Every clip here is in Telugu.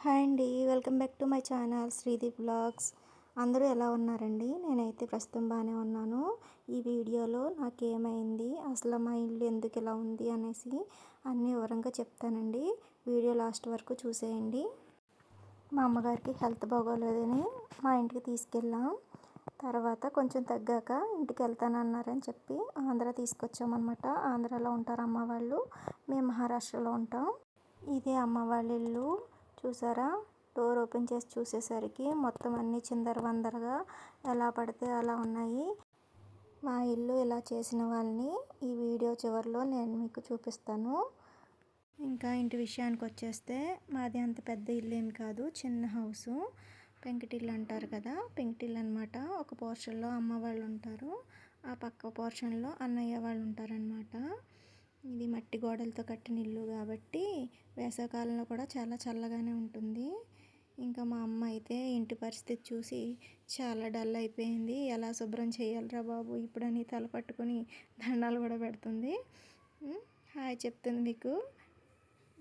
హాయ్ అండి. Welcome back to my channel Sreedeep vlogs. అందరూ ఎలా ఉన్నారండి? నేనైతే ప్రస్తుతం బాగానే ఉన్నాను. ఈ వీడియోలో నాకేమైంది, అసలు మా ఇల్లు ఎందుకు ఇలా ఉంది అనేసి అన్నీ వివరంగా చెప్తానండి. వీడియో లాస్ట్ వరకు చూసేయండి. మా అమ్మగారికి హెల్త్ బాగోలేదని మా ఇంటికి తీసుకెళ్ళాం. తర్వాత కొంచెం తగ్గాక ఇంటికి వెళ్తానన్నారని చెప్పి ఆంధ్ర తీసుకొచ్చామన్నమాట. ఆంధ్రాలో ఉంటారు అమ్మ వాళ్ళు, మేము మహారాష్ట్రలో ఉంటాం. ఇదే అమ్మ వాళ్ళ ఇల్లు. చూసారా, డోర్ ఓపెన్ చేసి చూసేసరికి మొత్తం అన్నీ చిందరవందరగా ఎలా పడితే అలా ఉన్నాయి. మా ఇల్లు ఇలా చేసిన వాళ్ళని ఈ వీడియో చివరిలో నేను మీకు చూపిస్తాను. ఇంకా ఇంటి విషయానికి వచ్చేస్తే మాది అంత పెద్ద ఇల్లు ఏమి కాదు, చిన్న హౌసు. పెంకుటిల్లు అంటారు కదా, పెంకుటిల్లు అనమాట. ఒక పోర్షన్లో అమ్మ వాళ్ళు ఉంటారు, ఆ పక్క పోర్షన్లో అన్నయ్య వాళ్ళు ఉంటారనమాట. ఇది మట్టి గోడలతో కట్టిన ఇల్లు కాబట్టి వేసవికాలంలో కూడా చాలా చల్లగానే ఉంటుంది. ఇంకా మా అమ్మ అయితే ఇంటి పరిస్థితి చూసి చాలా డల్ అయిపోయింది. ఎలా శుభ్రం చేయాలిరా బాబు ఇప్పుడని తల పట్టుకొని దండాలు కూడా పెడుతుంది. హాయ్ చెప్తుంది మీకు.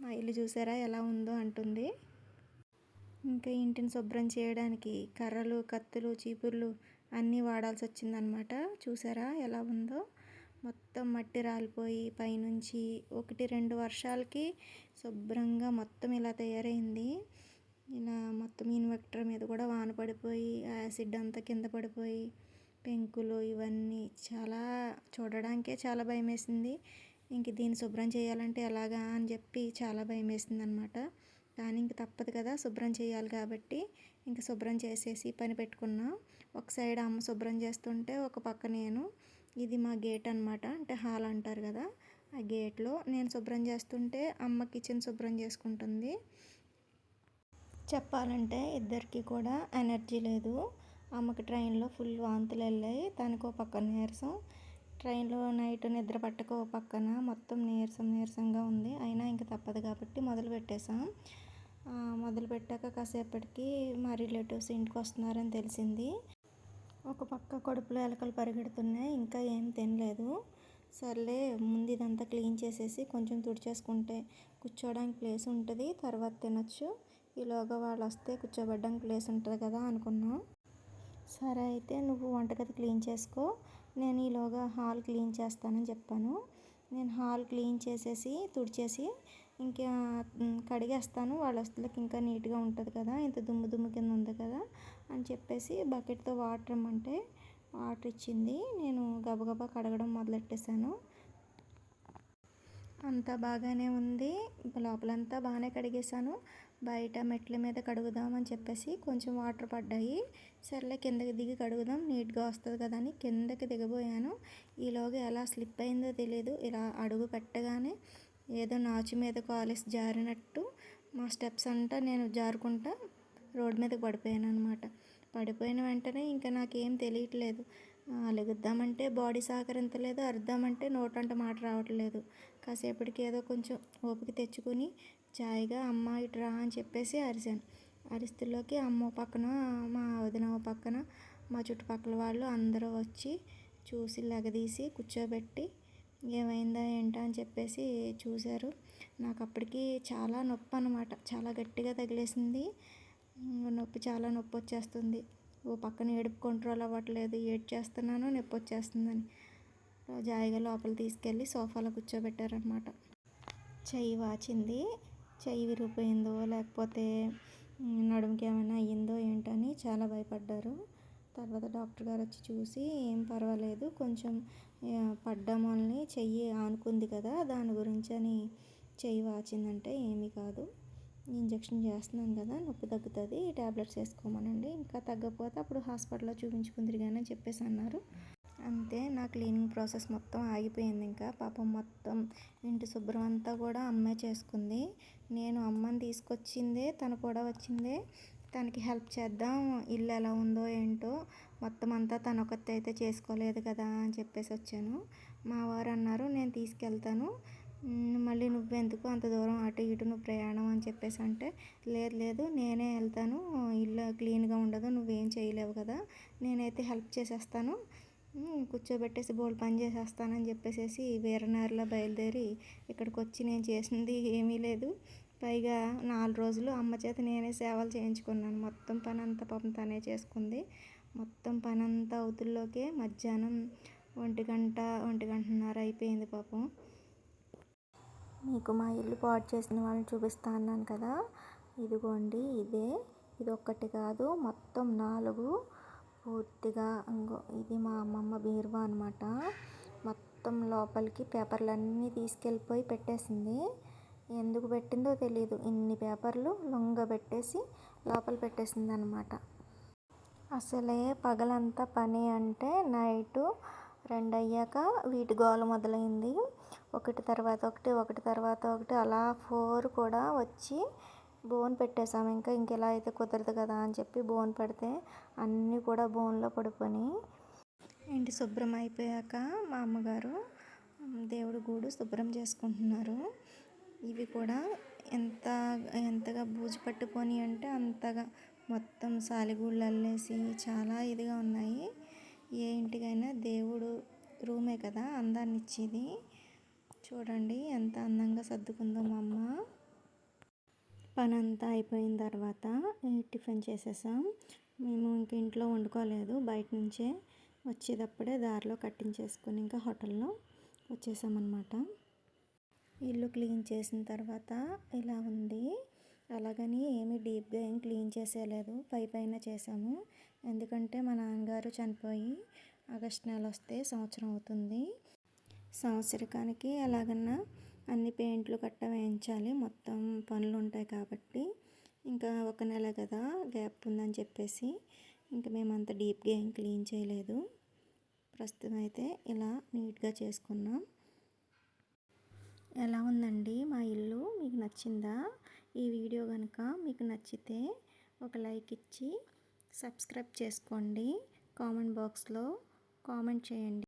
మా ఇల్లు చూసారా ఎలా ఉందో అంటుంది. ఇంకా ఇంటిని శుభ్రం చేయడానికి కర్రలు, కత్తులు, చీపుర్లు అన్నీ వాడాల్సి వచ్చిందనమాట. చూసారా ఎలా ఉందో. మొత్తం మట్టి రాలిపోయి పైనుంచి 1-2 వర్షాలకి శుభ్రంగా మొత్తం ఇలా తయారైంది. ఇలా మొత్తం ఇన్వర్టర్ మీద కూడా వాన పడిపోయి యాసిడ్ అంతా కింద పడిపోయి పెంకులు ఇవన్నీ చాలా చూడడానికే చాలా భయం వేసింది. ఇంక దీన్ని శుభ్రం చేయాలంటే ఎలాగా అని చెప్పి చాలా భయం వేసింది అనమాట. కానీ ఇంక తప్పదు కదా, శుభ్రం చేయాలి కాబట్టి ఇంక శుభ్రం చేసేసి పని పెట్టుకున్నా. ఒక సైడ్ అమ్మ శుభ్రం చేస్తుంటే ఒక పక్క నేను. ఇది మా గేట్ అనమాట, అంటే హాల్ అంటారు కదా, ఆ గేట్లో నేను శుభ్రం చేస్తుంటే అమ్మ కిచెన్ శుభ్రం చేసుకుంటుంది. చెప్పాలంటే ఇద్దరికి కూడా ఎనర్జీ లేదు. అమ్మకి ట్రైన్లో ఫుల్ వాంతులు వెళ్ళాయి, తనకు ఒక పక్కన నీరసం. ట్రైన్లో నైట్ నిద్ర పట్టక ఒక పక్కన మొత్తం నీరసంగా ఉంది. అయినా ఇంక తప్పదు కాబట్టి మొదలు పెట్టేశాం. మొదలు పెట్టాక కాసేపటికి మా రిలేటివ్స్ ఇంటికి వస్తున్నారని తెలిసింది. ఒక పక్క కడుపులో ఎలకలు పరిగెడుతున్నాయి, ఇంకా ఏం తినలేదు. సర్లే ముందు ఇదంతా క్లీన్ చేసేసి కొంచెం తుడిచేసుకుంటే కూర్చోడానికి ప్లేస్ ఉంటుంది, తర్వాత తినచ్చు. ఈలోగా వాళ్ళు వస్తే కూర్చోబెట్టడానికి ప్లేస్ ఉంటుంది కదా అనుకున్నాం. సరే అయితే నువ్వు వంటగది క్లీన్ చేసుకో, నేను ఈలోగా హాల్ క్లీన్ చేస్తానని చెప్పాను. నేను హాల్ క్లీన్ చేసేసి తుడిచేసి ఇంకా కడిగేస్తాను, వాళ్ళ వస్తువులకి ఇంకా నీట్గా ఉంటుంది కదా, ఇంత దుమ్ము కింద ఉంది కదా అని చెప్పేసి బకెట్తో వాటర్ ఇమ్మంటే వాటర్ ఇచ్చింది. నేను గబగబా కడగడం మొదలెట్టేశాను. అంతా బాగానే ఉంది, లోపలంతా బాగానే కడిగేశాను. బయట మెట్ల మీద కడుగుదామని చెప్పేసి కొంచెం వాటర్ పడ్డాయి. సర్లే కిందకి దిగి కడుగుదాం, నీట్గా వస్తుంది కదా అని కిందకి దిగబోయాను. ఈలోగా ఎలా స్లిప్ అయిందో తెలియదు, ఇలా అడుగు పెట్టగానే ఏదో నాచు మీద కాలేసి జారినట్టు మా స్టెప్స్ అంతా నేను జారుకుంటా రోడ్డు మీదకి పడిపోయాను అనమాట. పడిపోయిన వెంటనే ఇంకా నాకేం తెలియట్లేదు. లెగుద్దామంటే బాడీ సహకరించలేదు, అరుద్దామంటే నోటంట మాట రావట్లేదు. కాసేపటికి ఏదో కొంచెం ఓపిక తెచ్చుకొని జాయిగా అమ్మ ఇటు రా అని చెప్పేసి అరిశాను. అరిస్తులోకి అమ్మ పక్కన, మా వదిన పక్కన, మా చుట్టుపక్కల వాళ్ళు అందరూ వచ్చి చూసి లెగదీసి కూర్చోబెట్టి ఏమైందా ఏంటా అని చెప్పేసి చూశారు. నాకు అప్పటికి చాలా నొప్పి అనమాట, చాలా గట్టిగా తగిలేసింది. చాలా నొప్పి వచ్చేస్తుంది. ఓ పక్కన ఏడుపు కంట్రోల్ అవ్వట్లేదు, ఏడ్చేస్తున్నాను నొప్పి వచ్చేస్తుందని. జాయిగా లోపల తీసుకెళ్ళి సోఫాలో కూర్చోబెట్టారనమాట. చెయ్యి వాచింది, చెయ్యి విరిగిపోయిందో లేకపోతే నడుముకి ఏమైనా అయ్యిందో ఏంటని చాలా భయపడ్డారు. తర్వాత డాక్టర్ గారు వచ్చి చూసి ఏం పర్వాలేదు, కొంచెం పడ్డం వల్లనే చెయ్యి ఆనుకుంది కదా, దాని గురించి అని చెయ్యి వాచిందంటే ఏమీ కాదు, ఇంజక్షన్ చేస్తున్నాను కదా నొప్పి తగ్గుతుంది, ట్యాబ్లెట్స్ వేసుకోమనండి, ఇంకా తగ్గకపోతే అప్పుడు హాస్పిటల్లో చూపించుకుందిరు కానీ అని చెప్పేసి అన్నారు. అంతే, నా క్లీనింగ్ ప్రాసెస్ మొత్తం ఆగిపోయింది. ఇంకా పాపం మొత్తం ఇంటి శుభ్రం అంతా కూడా అమ్మే చేసుకుంది. నేను అమ్మని తీసుకొచ్చిందే, తను కూడా వచ్చిందే, తనకి హెల్ప్ చేద్దాం, ఇల్లు ఎలా ఉందో ఏంటో మొత్తం అంతా తను ఒకతే అయితే చేసుకోలేదు కదా అని చెప్పేసి వచ్చాను. మా వారు అన్నారు నేను తీసుకెళ్తాను, మళ్ళీ నువ్వెందుకు అంత దూరం అటు ఇటు నువ్వు ప్రయాణం అని చెప్పేసి అంటే, లేదు నేనే వెళ్తాను, ఇల్లు క్లీన్గా ఉండదు, నువ్వేం చేయలేవు కదా, నేనైతే హెల్ప్ చేసేస్తాను, కూర్చోబెట్టేసి బోల్ పని చేసేస్తానని చెప్పేసి వీరనారిలా బయలుదేరి ఇక్కడికి వచ్చి నేను చేసింది ఏమీ లేదు, పైగా 4 రోజులు అమ్మ చేత నేనే సేవలు చేయించుకున్నాను. మొత్తం పని అంతా పాపం తనే చేసుకుంది. మొత్తం పని అంతా అవుతుల్లోకే మధ్యాహ్నం 1:30 అయిపోయింది పాపం. మీకు మా ఇల్లు పాడు చేసిన వాళ్ళని చూపిస్తా అన్నాను కదా, ఇదిగోండి ఇదే. ఇది ఒక్కటి కాదు, మొత్తం 4 పూర్తిగా. ఇది మా అమ్మమ్మ బీరువా అనమాట. మొత్తం లోపలికి పేపర్లన్నీ తీసుకెళ్ళిపోయి పెట్టేసింది. ఎందుకు పెట్టిందో తెలీదు. ఇన్ని పేపర్లు లొంగబెట్టేసి లోపల పెట్టేసింది అనమాట. అసలే పగలంతా పని అంటే నైటు 2 అయ్యాక వీటి గోల మొదలైంది. ఒకటి తర్వాత ఒకటి అలా 4 కూడా వచ్చి బోన్ పెట్టేసాము. ఇంకెలా అయితే కుదరదు కదా అని చెప్పి బోన్ పెడితే అన్నీ కూడా బోన్లో పడిపోయి. ఇంటి శుభ్రం అయిపోయాక మా అమ్మగారు దేవుడి గూడు శుభ్రం చేసుకుంటున్నారు. ఇవి కూడా ఎంతగా బూజు పట్టుకొని అంటే అంతగా మొత్తం సాలిగూళ్ళు అల్లేసి చాలా ఇదిగా ఉన్నాయి. ఏ ఇంటికైనా దేవుడు రూమే కదా అందాన్ని ఇచ్చేది. చూడండి ఎంత అందంగా సర్దుకుందో మా అమ్మ. పని అంతా అయిపోయిన తర్వాత టిఫిన్ చేసేసాం. మేము ఇంట్లో వండుకోలేదు, బయట నుంచే వచ్చేటప్పుడే దారిలో కట్టించేసుకొని ఇంకా హోటల్లో వచ్చేసామన్నమాట. ఇల్లు క్లీన్ చేసిన తర్వాత ఇలా ఉంది. అలాగని ఏమీ డీప్గా ఏం క్లీన్ చేసేయలేదు, పైన చేసాము. ఎందుకంటే మా నాన్నగారు చనిపోయి ఆగస్టు నెల వస్తే సంవత్సరం అవుతుంది. సంవత్సరకానికి ఎలాగన్నా అన్ని పెయింట్లు కట్ట వేయించాలి, మొత్తం పనులు ఉంటాయి కాబట్టి. ఇంకా 1 నెల కదా గ్యాప్ ఉందని చెప్పేసి ఇంకా మేము అంత డీప్గా ఏం క్లీన్ చేయలేదు. ప్రస్తుతం అయితే ఇలా నీట్గా చేసుకున్నాం. ఎలా ఉందండి మా ఇల్లు? మీకు నచ్చిందా? ఈ వీడియో కనుక మీకు నచ్చితే ఒక లైక్ ఇచ్చి సబ్స్క్రైబ్ చేసుకోండి. కామెంట్ బాక్స్లో కామెంట్ చేయండి.